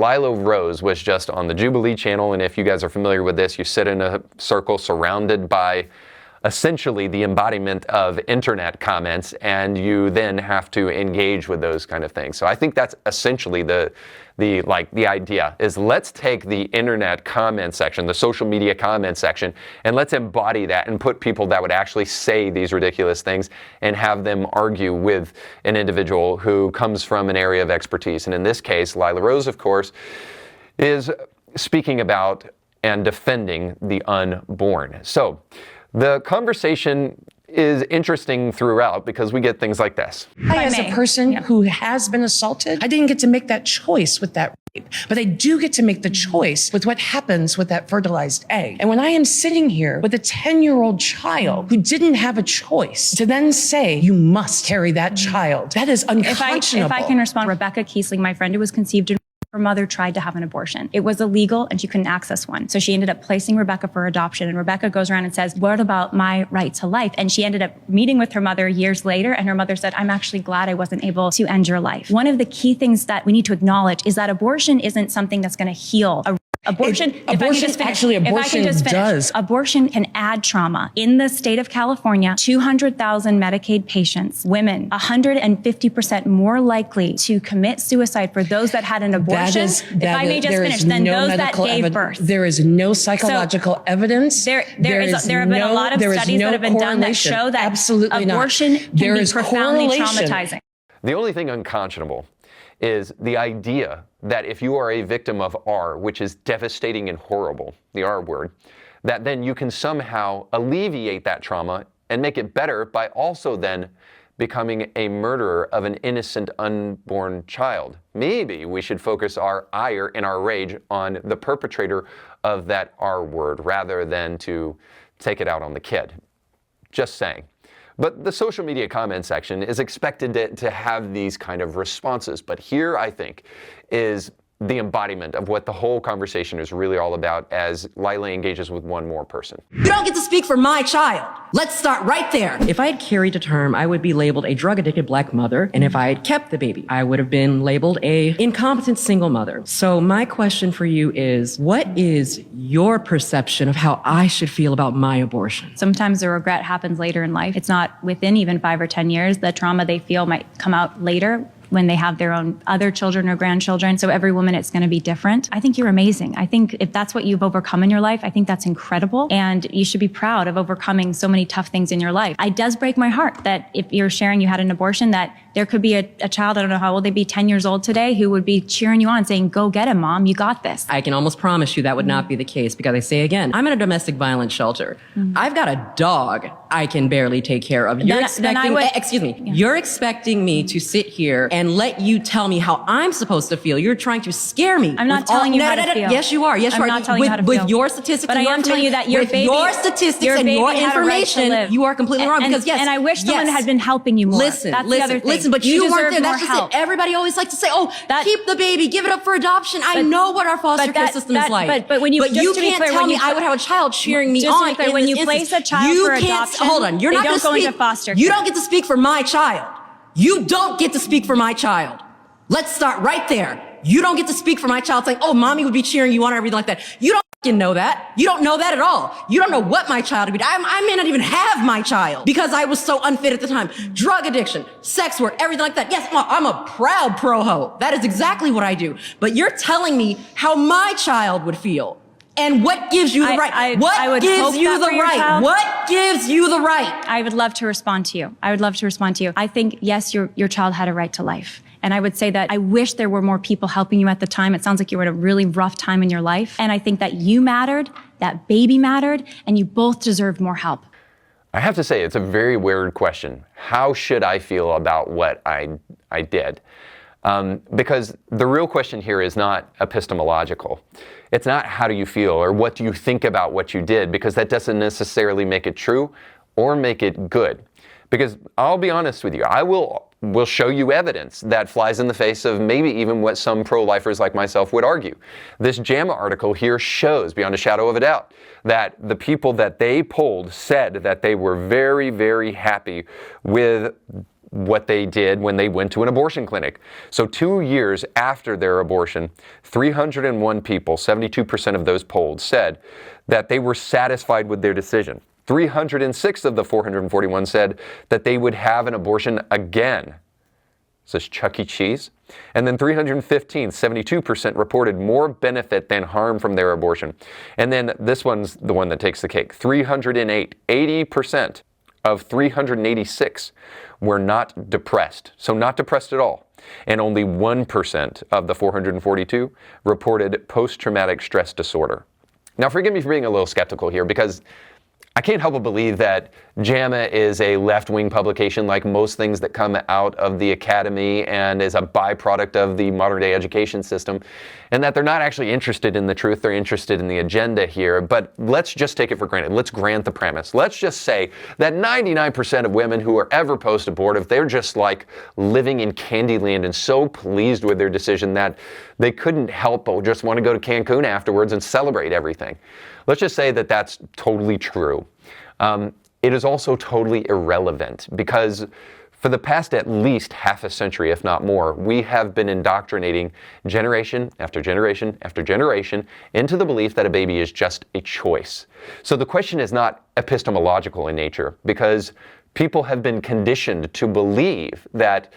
Lila Rose was just on the Jubilee channel, and if you guys are familiar with this, you sit in a circle surrounded by essentially the embodiment of internet comments, and you then have to engage with those kind of things. So I think that's essentially the idea is, let's take the internet comment section, the social media comment section, and let's embody that and put people that would actually say these ridiculous things and have them argue with an individual who comes from an area of expertise. And in this case, Lila Rose, of course, is speaking about and defending the unborn. So the conversation is interesting throughout because we get things like this. I, as a person who has been assaulted, I didn't get to make that choice with that rape, but I do get to make the choice with what happens with that fertilized egg. And when I am sitting here with a 10-year-old child who didn't have a choice, to then say, you must carry that child, that is unconscionable. If I can respond, Rebecca Kiesling, my friend who was conceived in her mother tried to have an abortion. It was illegal and she couldn't access one. So she ended up placing Rebecca for adoption. And Rebecca goes around and says, what about my right to life? And she ended up meeting with her mother years later. And her mother said, I'm actually glad I wasn't able to end your life. One of the key things that we need to acknowledge is that abortion isn't something that's going to heal Abortion does. Abortion can add trauma. In the state of California, 200,000 Medicaid patients, women, 150% more likely to commit suicide for those that had an abortion, than those that gave birth. There is no psychological evidence. There have been a lot of studies that have been done that show that abortion can be profoundly traumatizing. The only thing unconscionable is the idea that if you are a victim of R, which is devastating and horrible, the R word, that then you can somehow alleviate that trauma and make it better by also then becoming a murderer of an innocent unborn child. Maybe we should focus our ire and our rage on the perpetrator of that R word rather than to take it out on the kid. Just saying. But the social media comment section is expected to have these kind of responses. But here, I think, is the embodiment of what the whole conversation is really all about as Lila engages with one more person. You don't get to speak for my child. Let's start right there. If I had carried to term, I would be labeled a drug-addicted black mother. And if I had kept the baby, I would have been labeled a incompetent single mother. So my question for you is, what is your perception of how I should feel about my abortion? Sometimes the regret happens later in life. It's not within even 5 or 10 years. The trauma they feel might come out later when they have their own other children or grandchildren. So every woman, it's going to be different. I think you're amazing. I think if that's what you've overcome in your life, I think that's incredible. And you should be proud of overcoming so many tough things in your life. It does break my heart that if you're sharing you had an abortion, that there could be a child, I don't know how old they'd be, 10 years old today, who would be cheering you on saying, go get him, mom, you got this. I can almost promise you that would not be the case because I say again, I'm in a domestic violence shelter. I've got a dog I can barely take care of. You're expecting me to sit here and let you tell me how I'm supposed to feel. You're trying to scare me. I'm not telling you how to feel. Yes, you are. Yes, you are. I'm not telling you how to feel. With your statistics, but I am telling you that your baby, your statistics and your information, you are completely wrong. Because yes, and I wish someone had been helping you more. Listen, that's the other thing. Listen, but you weren't there. That's just help. it. Everybody always likes to say, "Oh, keep the baby, give it up for adoption." I know what our foster care system is like. But when you can't tell me I would have a child cheering me on. Just when you place a child for adoption, hold on, you're not going to speak. Foster care. You don't get to speak for my child. You don't get to speak for my child. Let's start right there. You don't get to speak for my child saying, oh, mommy would be cheering you on or everything like that. You don't fucking know that. You don't know that at all. You don't know what my child would be. I may not even have my child because I was so unfit at the time. Drug addiction, sex work, everything like that. Yes, I'm a proud pro-ho. That is exactly what I do. But you're telling me how my child would feel. And what gives you the right? What gives you the right? What gives you the right? I would love to respond to you. I think, yes, your child had a right to life. And I would say that I wish there were more people helping you at the time. It sounds like you were at a really rough time in your life. And I think that you mattered, that baby mattered, and you both deserved more help. I have to say, it's a very weird question. How should I feel about what I did? Because the real question here is not epistemological. It's not how do you feel or what do you think about what you did, because that doesn't necessarily make it true or make it good. Because I'll be honest with you, I will show you evidence that flies in the face of maybe even what some pro-lifers like myself would argue. This JAMA article here shows, beyond a shadow of a doubt, that the people that they polled said that they were very, very happy with what they did when they went to an abortion clinic. So 2 years after their abortion, 301 people, 72% of those polled, said that they were satisfied with their decision. 306 of the 441 said that they would have an abortion again. Is this Chuck E. Cheese? And then 315, 72% reported more benefit than harm from their abortion. And then this one's the one that takes the cake. 308, 80% of 386 were not depressed. So not depressed at all. And only 1% of the 442 reported post-traumatic stress disorder. Now forgive me for being a little skeptical here, because I can't help but believe that JAMA is a left-wing publication like most things that come out of the academy and is a byproduct of the modern-day education system, and that they're not actually interested in the truth, they're interested in the agenda here. But let's just take it for granted. Let's grant the premise. Let's just say that 99% of women who are ever post-abortive, they're just like living in Candyland and so pleased with their decision that they couldn't help but just want to go to Cancun afterwards and celebrate everything. Let's just say that that's totally true. It is also totally irrelevant, because for the past at least half a century, if not more, we have been indoctrinating generation after generation after generation into the belief that a baby is just a choice. So the question is not epistemological in nature, because people have been conditioned to believe that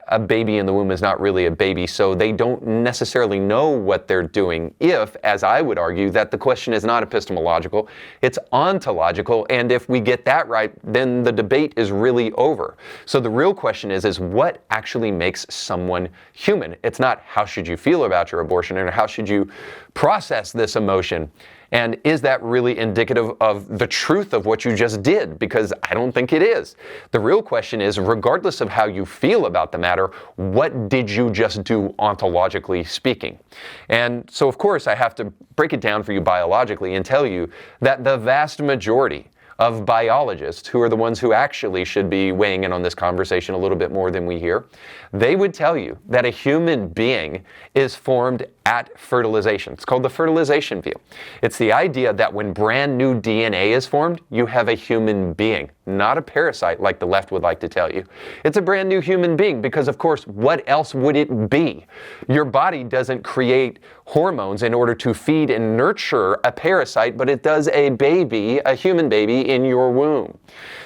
a baby in the womb is not really a baby, so they don't necessarily know what they're doing if, as I would argue, that the question is not epistemological, it's ontological, and if we get that right, then the debate is really over. So the real question is what actually makes someone human? It's not how should you feel about your abortion, or how should you process this emotion? And is that really indicative of the truth of what you just did? Because I don't think it is. The real question is, regardless of how you feel about the matter, what did you just do ontologically speaking? And so, of course, I have to break it down for you biologically and tell you that the vast majority of biologists, who are the ones who actually should be weighing in on this conversation a little bit more than we hear, they would tell you that a human being is formed at fertilization. It's called the fertilization view. It's the idea that when brand new DNA is formed, you have a human being, not a parasite like the left would like to tell you. It's a brand new human being because, of course, what else would it be? Your body doesn't create hormones in order to feed and nurture a parasite, but it does a baby, a human baby in your womb.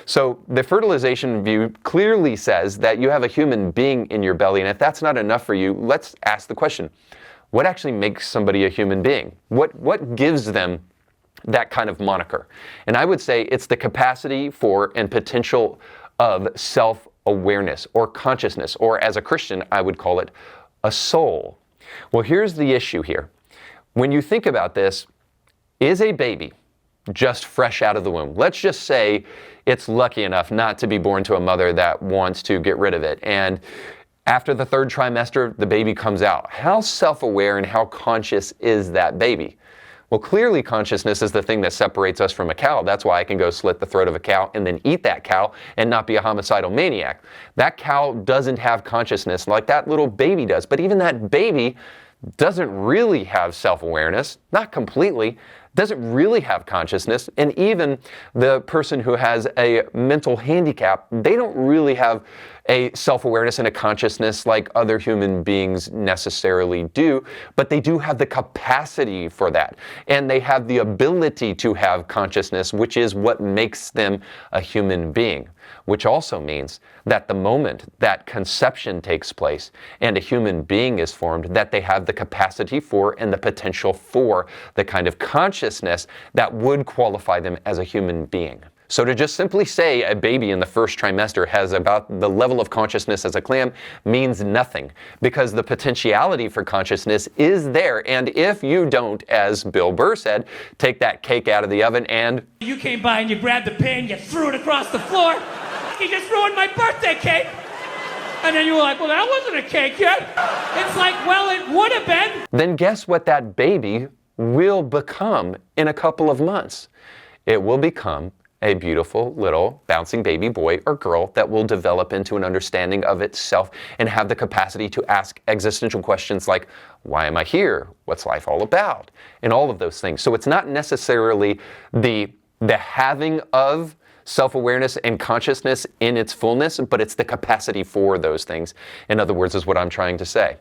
So the fertilization view clearly says that you have a human being in your belly, and if that's not enough for you, let's ask the question, what actually makes somebody a human being? What gives them that kind of moniker? And I would say it's the capacity for and potential of self-awareness or consciousness, or as a Christian, I would call it a soul. Well, here's the issue here. When you think about this, is a baby just fresh out of the womb? Let's just say it's lucky enough not to be born to a mother that wants to get rid of it. And after the third trimester, the baby comes out. How self-aware and how conscious is that baby? Well, clearly consciousness is the thing that separates us from a cow. That's why I can go slit the throat of a cow and then eat that cow and not be a homicidal maniac. That cow doesn't have consciousness like that little baby does. But even that baby doesn't really have self-awareness, not completely, doesn't really have consciousness. And even the person who has a mental handicap, they don't really have a self-awareness and a consciousness like other human beings necessarily do, but they do have the capacity for that. And they have the ability to have consciousness, which is what makes them a human being, which also means that the moment that conception takes place and a human being is formed, that they have the capacity for and the potential for the kind of consciousness that would qualify them as a human being. So to just simply say a baby in the first trimester has about the level of consciousness as a clam means nothing, because the potentiality for consciousness is there. And if you don't, as Bill Burr said, take that cake out of the oven and... You came by and you grabbed the pan, you threw it across the floor. You just ruined my birthday cake. And then you were like, well, that wasn't a cake yet. It's like, well, it would have been. Then guess what that baby will become in a couple of months? It will become a beautiful little bouncing baby boy or girl that will develop into an understanding of itself and have the capacity to ask existential questions like, why am I here? What's life all about? And all of those things. So it's not necessarily the having of self-awareness and consciousness in its fullness, but it's the capacity for those things, in other words, is what I'm trying to say.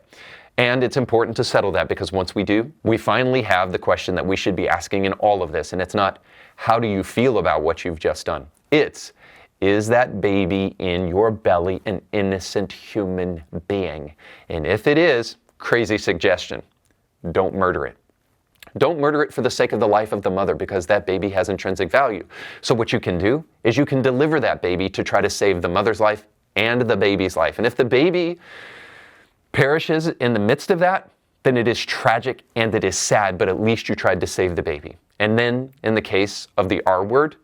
And it's important to settle that, because once we do, we finally have the question that we should be asking in all of this. And it's not, how do you feel about what you've just done? It's, is that baby in your belly an innocent human being? And if it is, crazy suggestion, don't murder it. Don't murder it for the sake of the life of the mother, because that baby has intrinsic value. So what you can do is you can deliver that baby to try to save the mother's life and the baby's life. And if the baby perishes in the midst of that, then it is tragic and it is sad, but at least you tried to save the baby. And then in the case of the R word,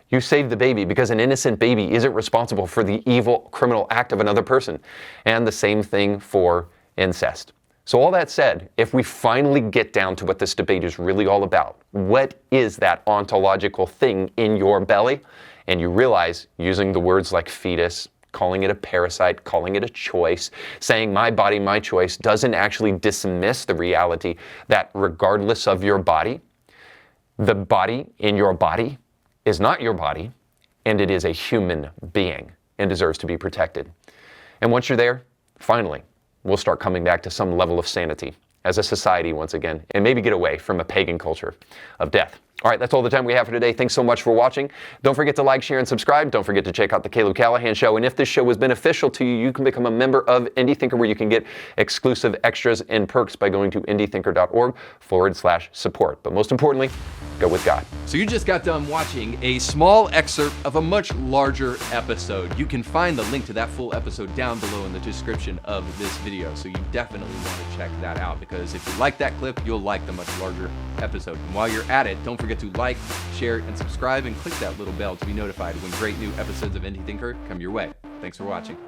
you save the baby, because an innocent baby isn't responsible for the evil criminal act of another person. And the same thing for incest. So all that said, if we finally get down to what this debate is really all about, what is that ontological thing in your belly? And you realize, using the words like fetus, calling it a parasite, calling it a choice, saying my body, my choice, doesn't actually dismiss the reality that regardless of your body, the body in your body is not your body, and it is a human being and deserves to be protected. And once you're there, finally, we'll start coming back to some level of sanity as a society once again, and maybe get away from a pagan culture of death. All right, that's all the time we have for today. Thanks so much for watching. Don't forget to like, share, and subscribe. Don't forget to check out the Caleb Callahan Show. And if this show was beneficial to you, you can become a member of Indie Thinker, where you can get exclusive extras and perks by going to indiethinker.org/support. But most importantly, go with God. So you just got done watching a small excerpt of a much larger episode. You can find the link to that full episode down below in the description of this video. So you definitely want to check that out, because if you like that clip, you'll like the much larger episode. And while you're at it, don't forget to like, share, and subscribe, and click that little bell to be notified when great new episodes of Indie Thinker come your way. Thanks for watching.